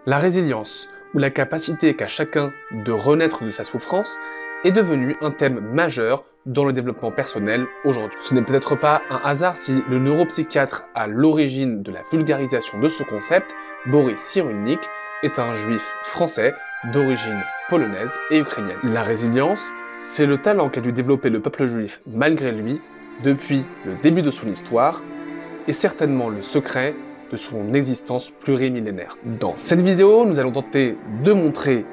La résilience, ou la capacité qu'a chacun de renaître de sa souffrance, est devenue un thème majeur dans le développement personnel aujourd'hui. Ce n'est peut-être pas un hasard si le neuropsychiatre à l'origine de la vulgarisation de ce concept, Boris Cyrulnik, est un juif français d'origine polonaise et ukrainienne. La résilience, c'est le talent qu'a dû développer le peuple juif malgré lui depuis le début de son histoire, et certainement le secret de son existence plurimillénaire. Dans cette vidéo, nous allons tenter de montrer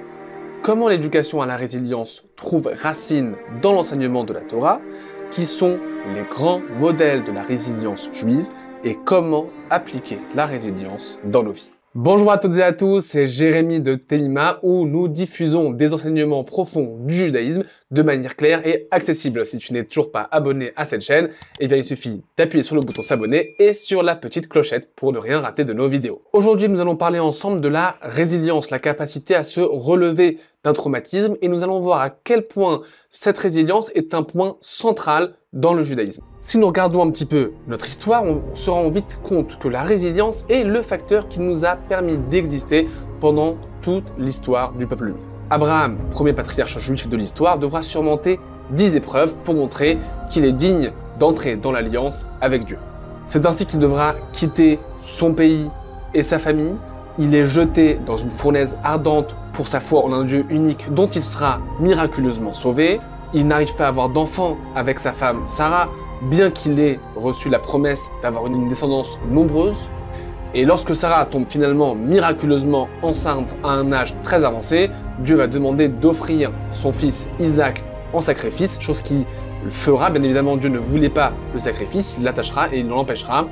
comment l'éducation à la résilience trouve racine dans l'enseignement de la Torah, qui sont les grands modèles de la résilience juive et comment appliquer la résilience dans nos vies. Bonjour à toutes et à tous, c'est Jérémy de Temima où nous diffusons des enseignements profonds du judaïsme de manière claire et accessible. Si tu n'es toujours pas abonné à cette chaîne, eh bien il suffit d'appuyer sur le bouton s'abonner et sur la petite clochette pour ne rien rater de nos vidéos. Aujourd'hui, nous allons parler ensemble de la résilience, la capacité à se relever d'un traumatisme, et nous allons voir à quel point cette résilience est un point central dans le judaïsme. Si nous regardons un petit peu notre histoire, on se rend vite compte que la résilience est le facteur qui nous a permis d'exister pendant toute l'histoire du peuple juif. Abraham, premier patriarche juif de l'histoire, devra surmonter 10 épreuves pour montrer qu'il est digne d'entrer dans l'alliance avec Dieu. C'est ainsi qu'il devra quitter son pays et sa famille. Il est jeté dans une fournaise ardente pour sa foi en un Dieu unique dont il sera miraculeusement sauvé. Il n'arrive pas à avoir d'enfant avec sa femme Sarah, bien qu'il ait reçu la promesse d'avoir une descendance nombreuse. Et lorsque Sarah tombe finalement miraculeusement enceinte à un âge très avancé, Dieu va demander d'offrir son fils Isaac en sacrifice, chose qu'il fera. Bien évidemment, Dieu ne voulait pas le sacrifice, il l'attachera et il l'empêchera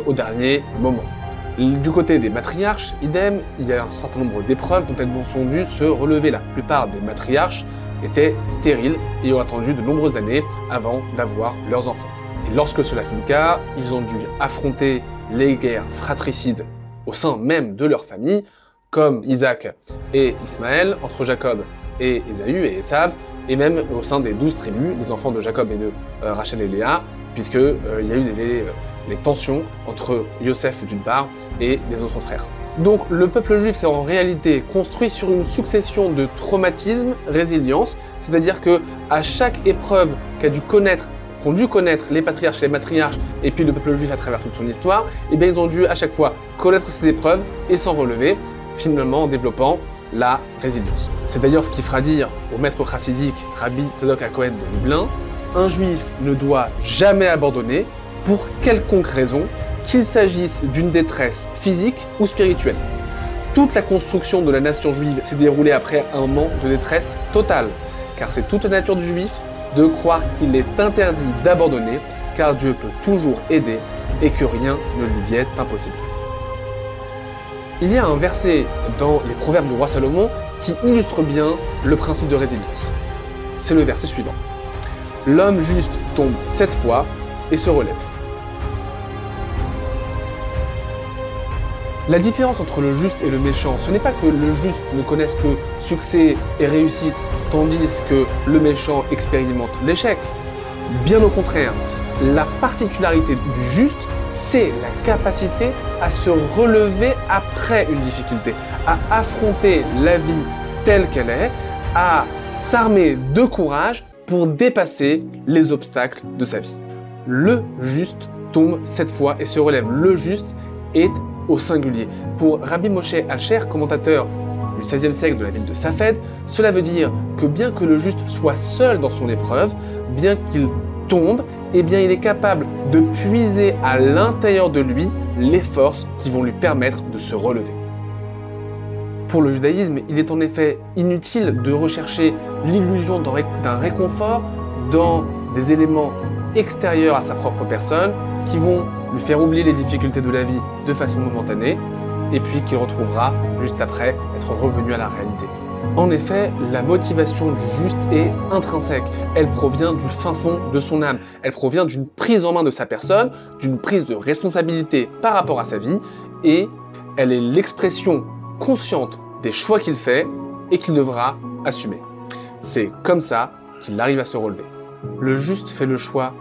au dernier moment. Du côté des matriarches, idem, il y a un certain nombre d'épreuves dont elles ont dû se relever. La plupart des matriarches étaient stériles et ont attendu de nombreuses années avant d'avoir leurs enfants. Et lorsque cela fut le cas, ils ont dû affronter les guerres fratricides au sein même de leur famille, comme Isaac et Ismaël, entre Jacob et Ésaü et Esav, et même au sein des 12 tribus, les enfants de Jacob et de Rachel et Léa, puisqu'il y a eu les tensions entre Yosef d'une part et les autres frères. Donc le peuple juif s'est en réalité construit sur une succession de traumatismes, résilience, c'est-à-dire que à chaque épreuve qu'ont dû connaître les patriarches et les matriarches, et puis le peuple juif à travers toute son histoire, eh bien ils ont dû à chaque fois connaître ces épreuves et s'en relever, finalement en développant la résilience. C'est d'ailleurs ce qui fera dire au maître chassidique Rabbi Tzadok HaKohen de Lublin: un juif ne doit jamais abandonner pour quelconque raison, qu'il s'agisse d'une détresse physique ou spirituelle. Toute la construction de la nation juive s'est déroulée après un moment de détresse totale, car c'est toute la nature du juif de croire qu'il est interdit d'abandonner, car Dieu peut toujours aider et que rien ne lui est impossible. Il y a un verset dans les Proverbes du roi Salomon qui illustre bien le principe de résilience. C'est le verset suivant. L'homme juste tombe 7 fois et se relève. La différence entre le juste et le méchant, ce n'est pas que le juste ne connaisse que succès et réussite, tandis que le méchant expérimente l'échec. Bien au contraire, la particularité du juste, c'est la capacité à se relever après une difficulté, à affronter la vie telle qu'elle est, à s'armer de courage pour dépasser les obstacles de sa vie. Le juste tombe 7 fois et se relève. Le juste est au singulier. Pour Rabbi Moshe Alcher, commentateur du XVIe siècle de la ville de Safed, cela veut dire que bien que le juste soit seul dans son épreuve, bien qu'il tombe, eh bien il est capable de puiser à l'intérieur de lui les forces qui vont lui permettre de se relever. Pour le judaïsme, il est en effet inutile de rechercher l'illusion d'un réconfort dans des éléments extérieurs à sa propre personne qui vont lui faire oublier les difficultés de la vie de façon momentanée et puis qu'il retrouvera juste après être revenu à la réalité. En effet, la motivation du juste est intrinsèque. Elle provient du fin fond de son âme. Elle provient d'une prise en main de sa personne, d'une prise de responsabilité par rapport à sa vie, et elle est l'expression consciente des choix qu'il fait et qu'il devra assumer. C'est comme ça qu'il arrive à se relever. Le juste fait le choix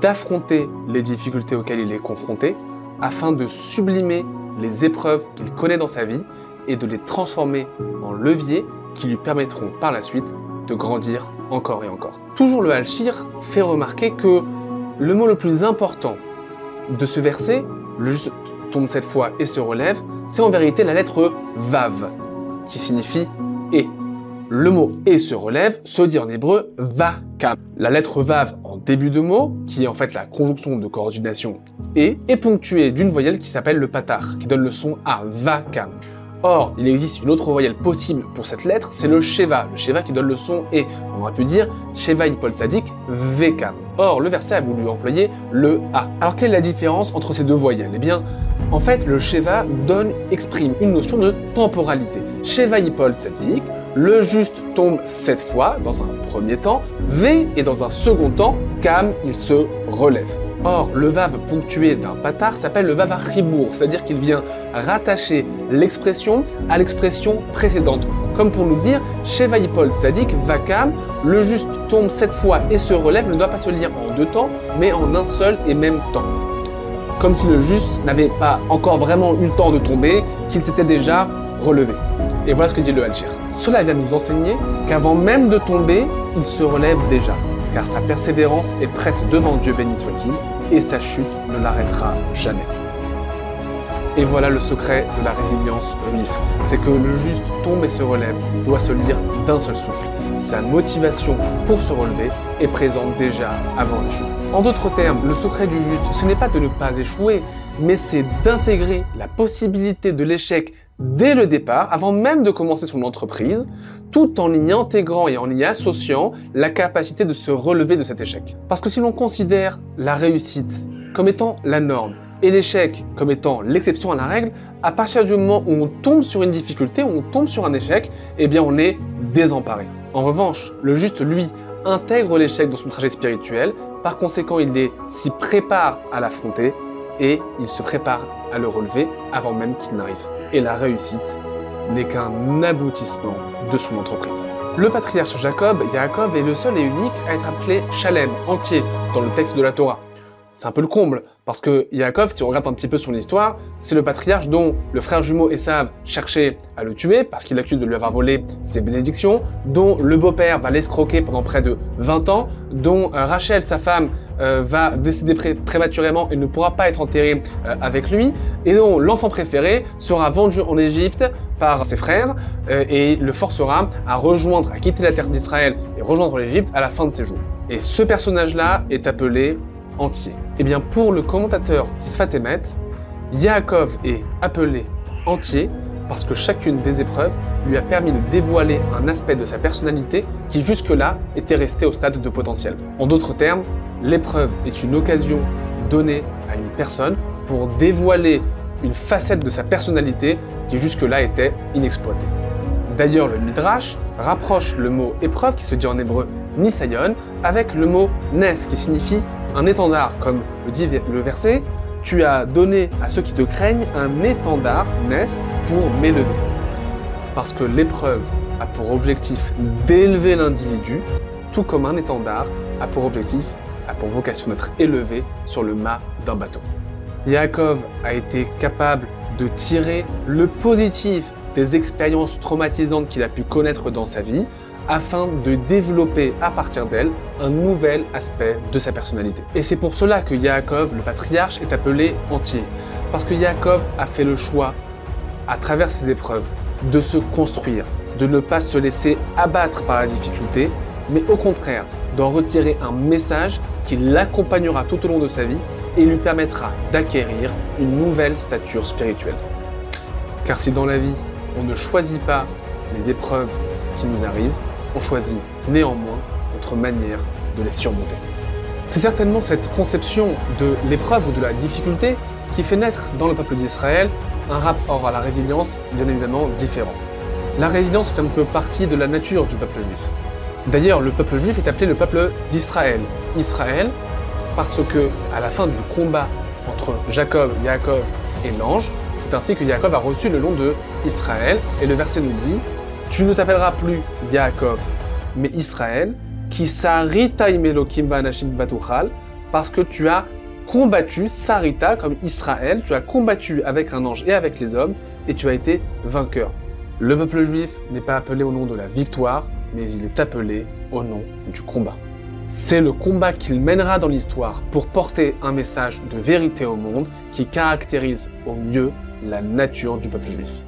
d'affronter les difficultés auxquelles il est confronté afin de sublimer les épreuves qu'il connaît dans sa vie et de les transformer en leviers qui lui permettront par la suite de grandir encore et encore. Toujours le Al-Shir fait remarquer que le mot le plus important de ce verset, le juste tombe cette fois et se relève, c'est en vérité la lettre Vav, qui signifie et. Le mot et se relève se dit en hébreu vakam. La lettre Vav en début de mot, qui est en fait la conjonction de coordination et, est ponctuée d'une voyelle qui s'appelle le patar, qui donne le son à vakam. Or, il existe une autre voyelle possible pour cette lettre, c'est le sheva qui donne le son et. On aurait pu dire sheva yipol tzadik vekam. Or, le verset a voulu employer le a. Alors, quelle est la différence entre ces deux voyelles? Eh bien, en fait, le sheva exprime une notion de temporalité. Sheva yipol tzadik, le juste tombe 7 fois dans un premier temps, v et dans un second temps, kam, il se relève. Or, le vav ponctué d'un patar s'appelle le vav achibour, c'est-à-dire qu'il vient rattacher l'expression à l'expression précédente. Comme pour nous dire, Sheva yipol tzadik vakam, le juste tombe 7 fois et se relève, ne doit pas se lire en deux temps, mais en un seul et même temps. Comme si le juste n'avait pas encore vraiment eu le temps de tomber, qu'il s'était déjà relevé. Et voilà ce que dit le Al-Shir. Cela vient nous enseigner qu'avant même de tomber, il se relève déjà, car sa persévérance est prête devant Dieu béni soit-il, et sa chute ne l'arrêtera jamais. Et voilà le secret de la résilience juive, c'est que le juste tombe et se relève doit se lire d'un seul souffle. Sa motivation pour se relever est présente déjà avant la chute. En d'autres termes, le secret du juste, ce n'est pas de ne pas échouer, mais c'est d'intégrer la possibilité de l'échec dès le départ, avant même de commencer son entreprise, tout en y intégrant et en y associant la capacité de se relever de cet échec. Parce que si l'on considère la réussite comme étant la norme et l'échec comme étant l'exception à la règle, à partir du moment où on tombe sur une difficulté, où on tombe sur un échec, eh bien on est désemparé. En revanche, le juste, lui, intègre l'échec dans son trajet spirituel, par conséquent il s'y prépare à l'affronter et il se prépare à le relever avant même qu'il n'arrive. Et la réussite n'est qu'un aboutissement de son entreprise. Le patriarche Yaakov est le seul et unique à être appelé Shalem, entier, dans le texte de la Torah. C'est un peu le comble, parce que Yaakov, si on regarde un petit peu son histoire, c'est le patriarche dont le frère jumeau Esav cherchait à le tuer, parce qu'il l'accuse de lui avoir volé ses bénédictions, dont le beau-père va l'escroquer pendant près de 20 ans, dont Rachel, sa femme, va décéder prématurément et ne pourra pas être enterrée avec lui, et dont l'enfant préféré sera vendu en Égypte par ses frères et le forcera à quitter la terre d'Israël et rejoindre l'Égypte à la fin de ses jours. Et ce personnage-là est appelé entier. Et bien pour le commentateur Sfat Emet, Yaakov est appelé entier parce que chacune des épreuves lui a permis de dévoiler un aspect de sa personnalité qui jusque-là était resté au stade de potentiel. En d'autres termes, l'épreuve est une occasion donnée à une personne pour dévoiler une facette de sa personnalité qui jusque-là était inexploitée. D'ailleurs, le Midrash rapproche le mot épreuve, qui se dit en hébreu nisayon, avec le mot nes, qui signifie un étendard, comme le dit le verset, « Tu as donné à ceux qui te craignent un étendard, nes, pour m'élever ». Parce que l'épreuve a pour objectif d'élever l'individu, tout comme un étendard a pour vocation d'être élevé sur le mât d'un bateau. Yaakov a été capable de tirer le positif des expériences traumatisantes qu'il a pu connaître dans sa vie, afin de développer à partir d'elle un nouvel aspect de sa personnalité. Et c'est pour cela que Yaakov, le patriarche, est appelé entier. Parce que Yaakov a fait le choix, à travers ses épreuves, de se construire, de ne pas se laisser abattre par la difficulté, mais au contraire, d'en retirer un message qui l'accompagnera tout au long de sa vie et lui permettra d'acquérir une nouvelle stature spirituelle. Car si dans la vie, on ne choisit pas les épreuves qui nous arrivent, on choisit néanmoins notre manière de les surmonter. C'est certainement cette conception de l'épreuve ou de la difficulté qui fait naître dans le peuple d'Israël un rapport à la résilience bien évidemment différent. La résilience fait un peu partie de la nature du peuple juif. D'ailleurs, le peuple juif est appelé le peuple d'Israël. Israël, parce que à la fin du combat entre Yaakov et l'ange, c'est ainsi que Yaakov a reçu le nom de Israël, et le verset nous dit « Tu ne t'appelleras plus Yaakov, mais Israël, qui sarita imelokim ba'anashim batuchal, parce que tu as combattu, sarita comme Israël, tu as combattu avec un ange et avec les hommes, et tu as été vainqueur. Le peuple juif n'est pas appelé au nom de la victoire, mais il est appelé au nom du combat. C'est le combat qu'il mènera dans l'histoire pour porter un message de vérité au monde qui caractérise au mieux la nature du peuple juif.